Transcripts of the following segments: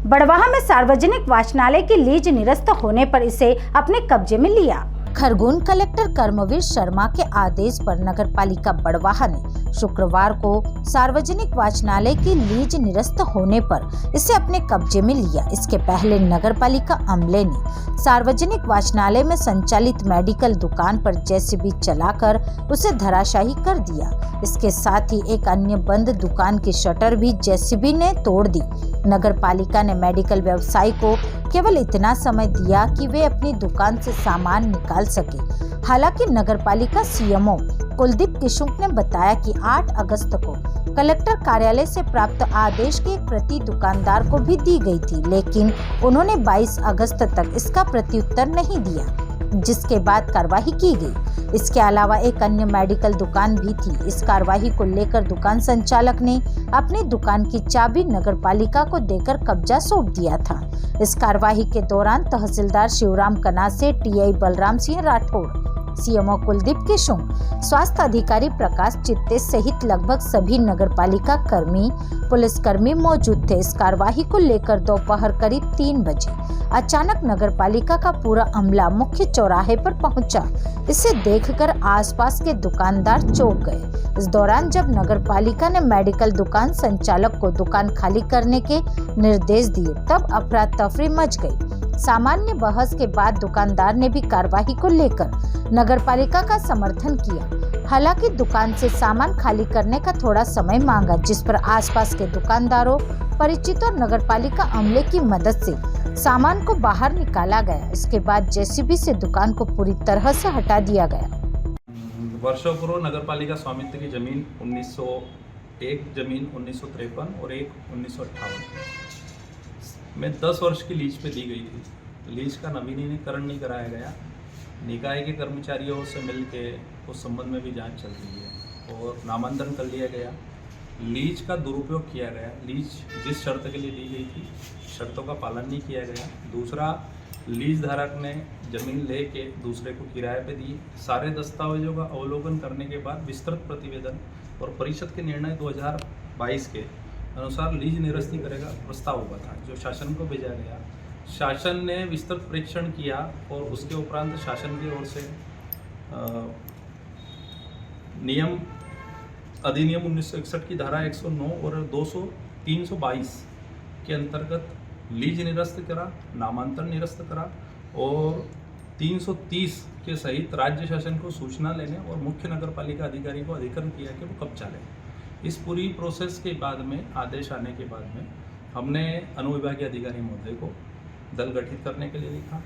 बड़वाह में सार्वजनिक वाचनालय की लीज निरस्त होने पर इसे अपने कब्जे में लिया। खरगोन कलेक्टर कर्मवीर शर्मा के आदेश पर नगरपालिका बड़वाह ने शुक्रवार को सार्वजनिक वाचनालय की लीज निरस्त होने पर इसे अपने कब्जे में लिया। इसके पहले नगरपालिका अमले ने सार्वजनिक वाचनालय में संचालित मेडिकल दुकान पर जेसीबी चलाकर उसे धराशायी कर दिया। इसके साथ ही एक अन्य बंद दुकान की शटर भी जेसीबी ने तोड़ दी। नगरपालिका ने मेडिकल व्यवसायी को केवल इतना समय दिया कि वे अपनी दुकान से सामान निकाल सके। हालांकि नगरपालिका सीएमओ कुलदीप किशुक ने बताया कि 8 अगस्त को कलेक्टर कार्यालय से प्राप्त आदेश की एक प्रति दुकानदार को भी दी गई थी, लेकिन उन्होंने 22 अगस्त तक इसका प्रत्युत्तर नहीं दिया, जिसके बाद कार्रवाई की गई। इसके अलावा एक अन्य मेडिकल दुकान भी थी। इस कार्रवाई को लेकर दुकान संचालक ने अपनी दुकान की चाबी नगरपालिका को देकर कब्जा सौंप दिया था। इस कार्रवाई के दौरान तहसीलदार शिवराम कनासे, टीआई बलराम सिंह राठौड़, सीएमओ कुलदीप किशुक, स्वास्थ्य अधिकारी प्रकाश चित्ते सहित लगभग सभी नगरपालिका कर्मी, पुलिसकर्मी मौजूद थे। इस कार्रवाई को लेकर दोपहर करीब 3 बजे अचानक नगरपालिका का पूरा अमला मुख्य चौराहे पर पहुंचा। इसे देखकर आसपास के दुकानदार चौंक गए। इस दौरान जब नगरपालिका ने मेडिकल दुकान संचालक को दुकान खाली करने के निर्देश दिए, तब अफरा तफरी मच गई। सामान्य बहस के बाद दुकानदार ने भी कार्रवाई को लेकर नगरपालिका का समर्थन किया। हालांकि दुकान से सामान खाली करने का थोड़ा समय मांगा, जिस पर आसपास के दुकानदारों, परिचितों और नगरपालिका अमले की मदद से सामान को बाहर निकाला गया। इसके बाद जेसीबी से दुकान को पूरी तरह से हटा दिया गया। वर्षों पूर्व नगरपालिका स्वामित्व की जमीन 1901 जमीन 1953 और एक 1958 में 10 वर्ष की लीज पे दी गई थी। लीज का नवीनीकरण नहीं कराया गया। निकाय के कर्मचारियों से मिलके उस संबंध में भी जांच चल रही है और नामांतरण कर लिया गया। लीज का दुरुपयोग किया गया। लीज जिस शर्त के लिए दी गई थी, शर्तों का पालन नहीं किया गया। दूसरा, लीज धारक ने जमीन लेके दूसरे को किराए पे दी। सारे दस्तावेजों का अवलोकन करने के बाद विस्तृत प्रतिवेदन और परिषद के निर्णय 2022 के अनुसार लीज निरस्ती करेगा प्रस्ताव हुआ था, जो शासन को भेजा गया। शासन ने विस्तृत परीक्षण किया और उसके उपरांत शासन की ओर से अधिनियम 1961 की धारा 109 और 322 के अंतर्गत लीज निरस्त करा, नामांतरण निरस्त करा और 330 के सहित राज्य शासन को सूचना लेने और मुख्य नगरपालिका अधिकारी को अधिकृत किया कि वो कब्जा लें। इस पूरी प्रोसेस के बाद में, आदेश आने के बाद में, हमने अनुविभागीय अधिकारी महोदय को दल गठित करने के लिए लिखा,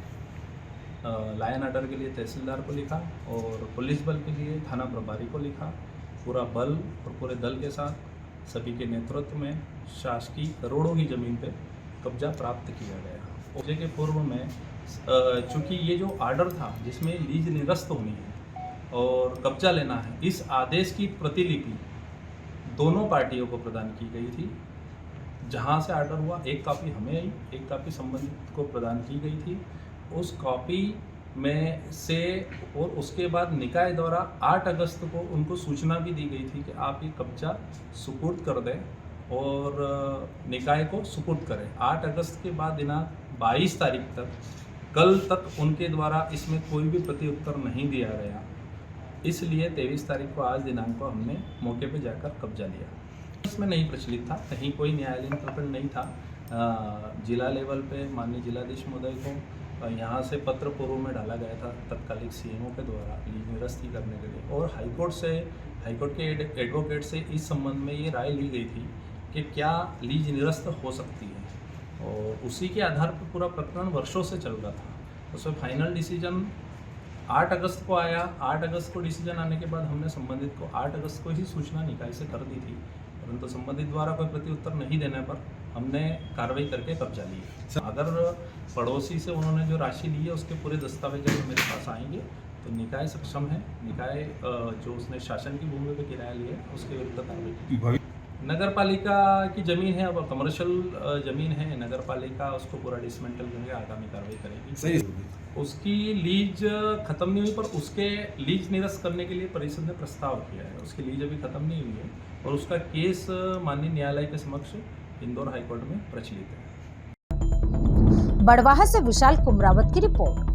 लायन ऑर्डर के लिए तहसीलदार को लिखा और पुलिस बल के लिए थाना प्रभारी को लिखा। पूरा बल और पूरे दल के साथ सभी के नेतृत्व में शासकीय करोड़ों की ज़मीन पे कब्जा प्राप्त किया गया। उसे के पूर्व में चूँकि ये जो ऑर्डर था जिसमें लीज निरस्त होनी है और कब्जा लेना है, इस आदेश की प्रतिलिपि दोनों पार्टियों को प्रदान की गई थी। जहां से ऑर्डर हुआ, एक कॉपी हमें आई, एक कॉपी संबंधित को प्रदान की गई थी। उस कॉपी में से और उसके बाद निकाय द्वारा 8 अगस्त को उनको सूचना भी दी गई थी कि आप ये कब्जा सुपुर्द कर दें और निकाय को सुपुर्द करें। 8 अगस्त के बाद दिनांक 22 तारीख तक, कल तक उनके द्वारा इसमें कोई भी प्रत्युत्तर नहीं दिया गया। इसलिए 23 तारीख को, आज दिनांक को, हमने मौके पर जाकर कब्जा लिया। इसमें नहीं प्रचलित था, कहीं कोई न्यायालयीन प्रकरण नहीं था। जिला लेवल पे माननीय जिलाधीश महोदय को यहाँ से पत्र पूर्व में डाला गया था तत्कालिक सीएमओ के द्वारा लीज निरस्ती करने के लिए, और हाईकोर्ट के एडवोकेट से इस संबंध में ये राय ली गई थी कि क्या लीज निरस्त हो सकती है, और उसी के आधार पर पूरा प्रकरण वर्षों से चल रहा था। उसमें फाइनल डिसीजन 8 अगस्त को आया। 8 अगस्त को डिसीजन आने के बाद हमने संबंधित को 8 अगस्त को ही सूचना निकाय से कर दी थी, परंतु संबंधित द्वारा कोई प्रत्युत्तर नहीं देने पर हमने कार्रवाई करके कब्जा लिया। अगर पड़ोसी से उन्होंने जो राशि ली है उसके पूरे दस्तावेज अगर मेरे पास आएंगे तो निकाय सक्षम है। निकाय जो उसने शासन की भूमि पर किराया लिया है उसके विरुद्ध कार्रवाई। नगरपालिका की ज़मीन है, अब कमर्शियल ज़मीन है, नगरपालिका उसको पूरा डिसमेंटल करके आगामी कार्रवाई करेगी। सही, उसकी लीज खत्म नहीं हुई, पर उसके लीज निरस्त करने के लिए परिषद ने प्रस्ताव किया है। उसकी लीज अभी खत्म नहीं हुई है और उसका केस माननीय न्यायालय के समक्ष इंदौर हाईकोर्ट में प्रचलित है। बड़वाहा से विशाल कुमरावत की रिपोर्ट।